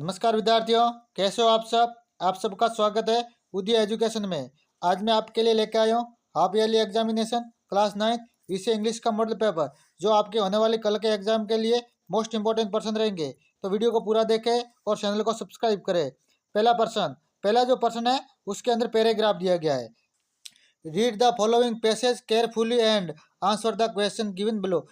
नमस्कार विद्यार्थियों, कैसे हो आप सब। आप सबका स्वागत है उदय एजुकेशन में। आज मैं आपके लिए लेकर आया हूँ हाफ ईयरली एग्जामिनेशन क्लास 9 विषय इंग्लिश का मॉडल पेपर, जो आपके होने वाले कल के एग्जाम के लिए मोस्ट इंपॉर्टेंट पर्सन रहेंगे। तो वीडियो को पूरा देखें और चैनल को सब्सक्राइब करें। पहला जो पर्सन है उसके अंदर पैराग्राफ दिया गया है। Read the following passage carefully and answer the question given below.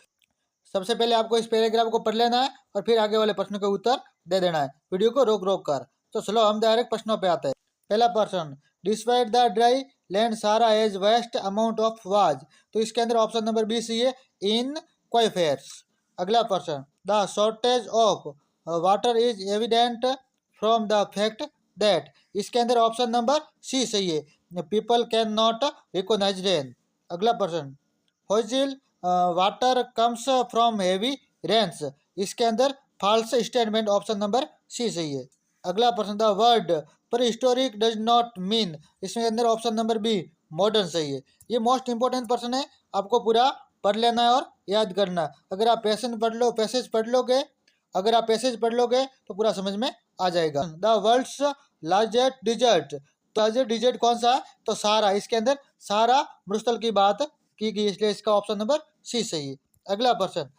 सबसे पहले आपको इस पैराग्राफ को पढ़ लेना है और फिर आगे वाले प्रश्नों के उत्तर दे देना है, वीडियो को रोक रोक कर। तो चलो हम डायरेक्ट प्रश्नों पे आते हैं। पहला प्रश्न, despite the dry land Sahara as vast amount of was. तो इसके अंदर ऑप्शन नंबर बी सही है, इन क्वाइफेयर्स। अगला प्रश्न, the shortage of water is evident from the fact that. इसके अंदर ऑप्शन नंबर सी सही है, people can not recognise rain. अगला प्रश्न, होजिल water comes from heavy rains. इसके अंदर false statement, option number c सही है। अगला प्रश्न, the word prehistoric does not mean. इसके अंदर ऑप्शन नंबर बी मॉडर्न सही है। ये मोस्ट इंपॉर्टेंट प्रश्न है, आपको पूरा पढ़ लेना है और याद करना। अगर आप पैसेज पढ़ लोगे तो पूरा समझ में आ जाएगा। The world's largest desert. Largest desert कौन सा है? तो सहारा। इसके अंदर सहारा मरुस्थल की बात की गई, इसलिए इसका ऑप्शन नंबर सी सही है। अगला प्रश्न,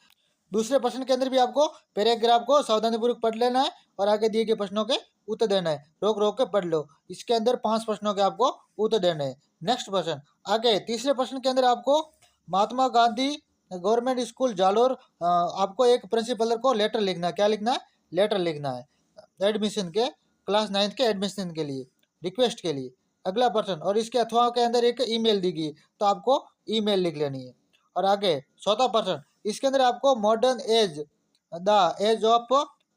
दूसरे प्रश्न के अंदर भी आपको पैराग्राफ को सावधानीपूर्वक पढ़ लेना है और आगे दिए गए प्रश्नों के उत्तर देना है। रोक रोक के पढ़ लो। इसके अंदर 5 प्रश्नों के आपको उत्तर देने हैं। नेक्स्ट प्रश्न, आगे तीसरे प्रश्न के अंदर आपको महात्मा गांधी गवर्नमेंट स्कूल जालोर, आपको एक प्रिंसिपल को लेटर लिखना है। क्या लिखना है? लेटर लिखना है एडमिशन के, क्लास 9 के एडमिशन के लिए, रिक्वेस्ट के लिए। अगला प्रश्न, और इसके अथवा के अंदर एक ईमेल दी गई, तो आपको ईमेल लिख लेनी है। और आगे चौथा प्रश्न, इसके अंदर आपको modern age, the age of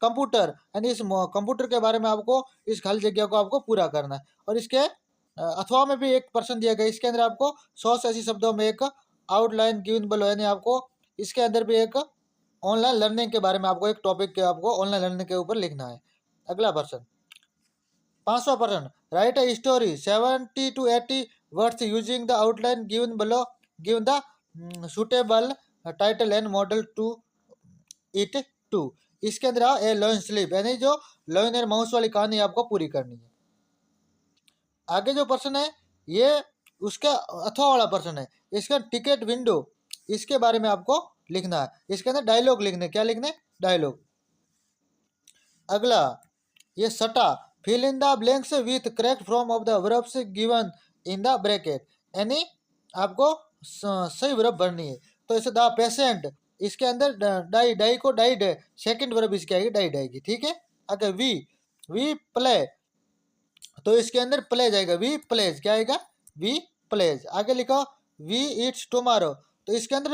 computer, यानी इस कंप्यूटर के बारे में आपको इस खाली जगह को आपको पूरा करना है। और इसके अथवा में भी एक प्रश्न दिया गया, इसके अंदर आपको 100 से 80 शब्दों में एक आउटलाइन गिवन बिलो, यानी आपको इसके अंदर भी एक ऑनलाइन लर्निंग के बारे में आपको एक टॉपिक के आपको ऑनलाइन लर्निंग के ऊपर लिखना है। अगला प्रश्न, 5वां प्रश्न, write a story 70 to 80 words using the outline given below, given the suitable title and model to it to. इसके अंदर ए लॉयन स्लीप, यानी जो लॉयन और माउस वाली कहानी आपको पूरी करनी है। आगे जो प्रश्न है ये उसका अथवा वाला प्रश्न है। इसका टिकट विंडो, इसके बारे में आपको लिखना है। इसके अंदर डायलॉग लिखने, क्या लिखने? डायलॉग। अगला, ये सटा, fill in the blanks with correct form of the verbs given in the bracket, यानी आपको सही वर्ब भरनी है। तो इसे द पेशेंट, इसके अंदर डाई, डाई को डाइड है, सेकंड वर्ब इसकी आएगी डाई डाएगी, ठीक है। अगर वी प्ले, तो इसके अंदर प्ले जाएगा, वी प्लेज, क्या आएगा? We pledge. आगे लिखो वी इट्स टुमारो, तो इसके अंदर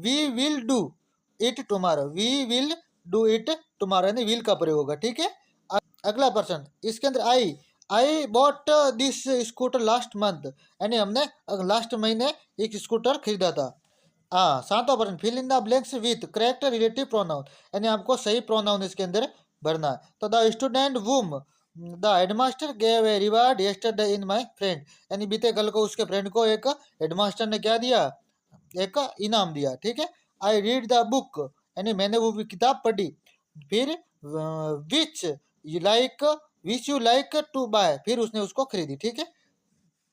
we will do it tomorrow, we will do it tomorrow, यानी विल का प्रयोग होगा, ठीक है। अगला प्रश्न, इसके अंदर I bought this scooter last month, यानी हमने लास्ट महीने एक स्कूटर खरीदा था। 7वां प्रश्न, fill in the blanks with correct relative pronoun, यानी आपको सही प्रोनाउन इसके अंदर भरना है। तो the student whom the headmaster gave a reward yesterday in my friend, यानी बीते कल को उसके फ्रेंड को एक हेडमास्टर ने क्या दिया? एक इनाम दिया, ठीक है। आई रीड द बुक, यानी मैंने वो किताब पढ़ी। फिर which you like to buy, फिर उसने उसको खरीदी, ठीक है।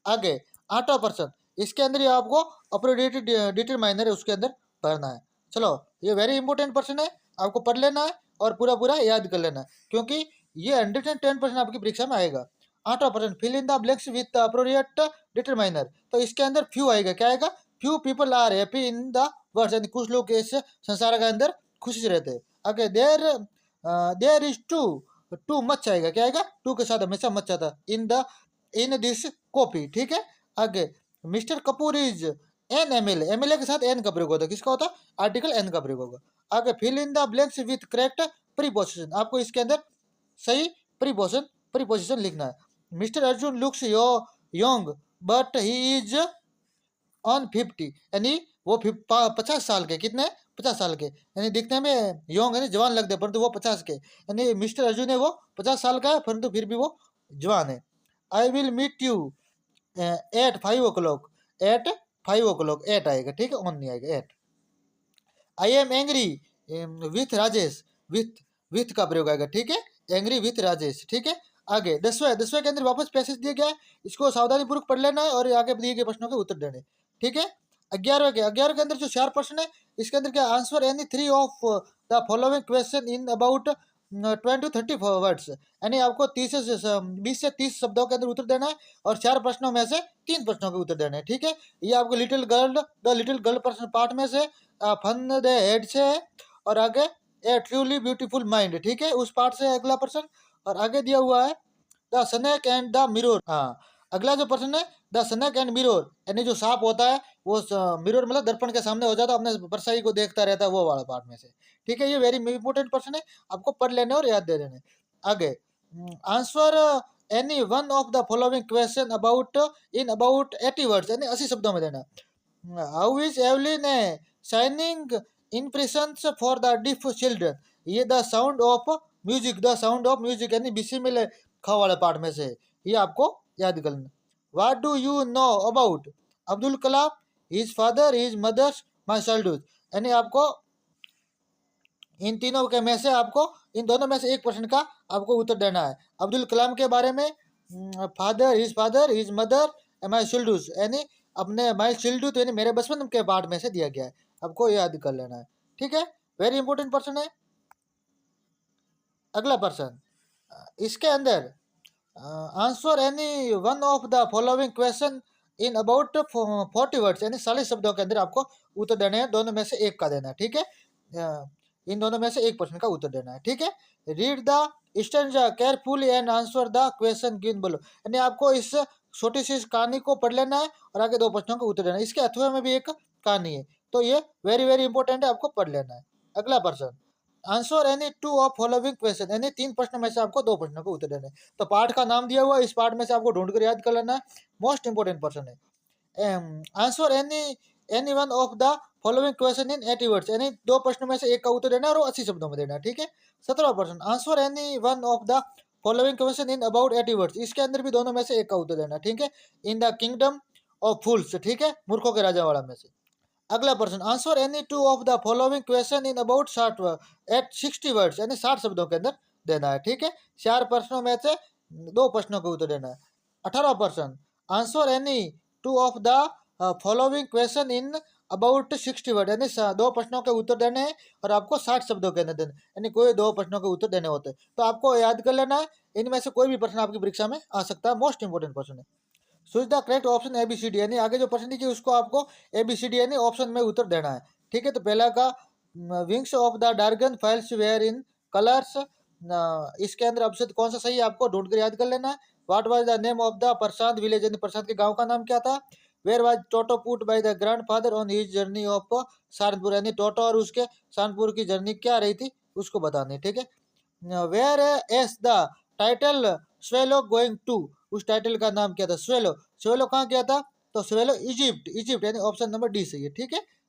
आगे 8वां प्रश्न, इसके अंदर ये आपको अप्रोप्रिएट डिटरमाइनर है उसके अंदर भरना है। चलो, ये वेरी इंपॉर्टेंट प्रश्न है, आपको पढ़ लेना है और पूरा पूरा याद कर लेना है, क्योंकि ये 110% आपकी परीक्षा में आएगा। 8वां प्रश्न, fill in the blanks with appropriate determiner, तो इसके अंदर फ्यू आएगा, क्या आएगा? Few people are happy in the world, यानी कुछ लोग इस संसार के अंदर खुशी से रहते हैं। आगे देयर इज टू मच आएगा, क्या आएगा? टू के साथ हमेशा मच आता इन दिस कॉपी, ठीक है। आगे mister Kapoor is an MLA, MLA के साथ एन का प्रयोग होता है, किसका होता है? आर्टिकल एन का प्रयोग होगा। आगे fill in the blanks with correct preposition, आपको इसके अंदर सही प्रीपोजिशन लिखना है। Mister Arjun looks young but he is on 50, यानी वो 50 साल के, कितने? 50 साल के, यानी दिखने में यंग यानी जवान लगते हैं, परंतु वो 50 के, यानी मिस्टर अर्जुन है वो 50 साल का है, परंतु फिर भी वो जवान है। I will meet you at 5 o'clock, at 5 o'clock, at आएगा, ठीक है, ऑन नहीं आएगा, at. I am angry with Rajesh, with with का प्रयोग आएगा, ठीक है, एंग्री विथ राजेश, ठीक है। आगे 10वें के अंदर वापस पैसेज दिया गया है, इसको सावधानी पूर्वक पढ़ लेना है और आगे दिए गए प्रश्नों के उत्तर देने, ठीक है। 11वें के अंदर जो 4 प्रश्न है, इसके अंदर क्या answer any 3 of the following question in about 20-30 words, यानी आपको 20 से 30 शब्दों के अंदर उत्तर देना है और 4 प्रश्नों में से 3 प्रश्नों के उत्तर देने हैं, ठीक है। ये आपको द लिटिल गर्ल प्रश्न पार्ट में से फन द हेड से है और आगे ए ट्रूली ब्यूटीफुल माइंड, ठीक है, उस पार्ट से अगला प्रश्न। और आगे दिया हुआ है the snake and the mirror, हाँ, अगला जो प्रश्न है द स्नेक एंड मिरर, यानी जो सांप होता है वो मिरर मतलब दर्पण के सामने हो जाता है, अपने परछाई को देखता रहता है, वो वाला पार्ट में से, ठीक है। ये वेरी इंपॉर्टेंट प्रश्न है, आपको पढ़ लेने और याद दे देने। आगे answer any one of the following question about 80 words, यानी 80 शब्दों में देना। How is Evelyn a shining impressions for the diff children, ये द साउंड ऑफ म्यूजिक यानी बीसी में खा वाले पार्ट में से, ये आपको याद करना। What do you know about Abdul Kalam, his father, his mothers, my childhood, यानी आपको इन तीनों के में से आपको इन दोनों में से एक प्रश्न का आपको उत्तर देना है। अब्दुल कलाम के बारे में फादर हिज मदर माई चिल्डहुड, यानी अपने माई चिल्डहुड यानी मेरे बचपन के पार्ट में से दिया गया है, आपको याद कर लेना है, ठीक है। वेरी इंपॉर्टेंट प्रश्न है। अगला प्रश्न, इसके अंदर answer any one of the following question in about 40 words, यानी 40 शब्दों के अंदर आपको उत्तर देने हैं, दोनों में से एक का देना है, ठीक है। इन दोनों में से एक प्रश्न का उत्तर देना है, ठीक है। Read the stanza carefully and answer the question given below, यानी आपको इस छोटी सी कहानी को पढ़ लेना है और आगे 2 प्रश्नों का उत्तर देना है। इसके अथवा में भी एक कहानी है, तो ये वेरी वेरी इंपॉर्टेंट है, आपको पढ़ लेना है। अगला प्रश्न, answer any 2 of following question, यानी 3 प्रश्नों में से आपको 2 प्रश्नों को उत्तर देना है। तो पार्ट का नाम दिया हुआ है, इस पार्ट में से आपको ढूंढ कर याद कर लेना है, मोस्ट इंपोर्टेंट प्रश्न है। Answer any one of the following question in 80 words, यानी 2 प्रश्नों में से एक का उत्तर देना है और 80 शब्दों में देना है, ठीक है। 17वां प्रश्न, answer any one of the following question in about 80 words, इसके अंदर भी दोनों में से एक का उत्तर देना है, ठीक है। इन द किंगडम ऑफ फूल्स, ठीक है, मूर्खों के राजा वाला में से। अगला प्रश्न, answer any 2 of the following question in about 60 words, यानी 60 शब्दों के अंदर देना है, ठीक है। 4 प्रश्नों में से 2 प्रश्नों का उत्तर देना है। 18वां प्रश्न, answer any 2 of the following question in about 60 word, यानी 2 प्रश्नों के उत्तर देने हैं और आपको 60 शब्दों के अंदर देने, यानी कोई 2 प्रश्नों के उत्तर देने होते हैं, तो आपको याद कर लेना है। इनमें से कोई भी प्रश्न आपकी परीक्षा में आ सकता है, मोस्ट इंपोर्टेंट प्रश्न है। Choose the correct option ABCD, यानी आगे जो प्रश्न दिए उसको आपको ABCD यानी ऑप्शन में उत्तर देना है, ठीक है। तो पहला का wings of the dragon files were in colours, इसके अंदर ऑप्शन कौन सा सही है आपको ढूंढ कर याद कर लेना है। What was the name of the Prashant village, यानी प्रशांत के गांव का नाम क्या था। Where was Toto put by the grandfather on his journey of Saharanpur, यानी टोटो और उसके सहारनपुर की जर्नी क्या रही थी उसको बतानी, ठीक है। Where is the title swallow going to, उस टाइटल का नाम क्या था, स्वेलो कहाँ गया था, तो स्वेलो इजिप्ट यानी ऑप्शन नंबर डी सही है, ठीक है।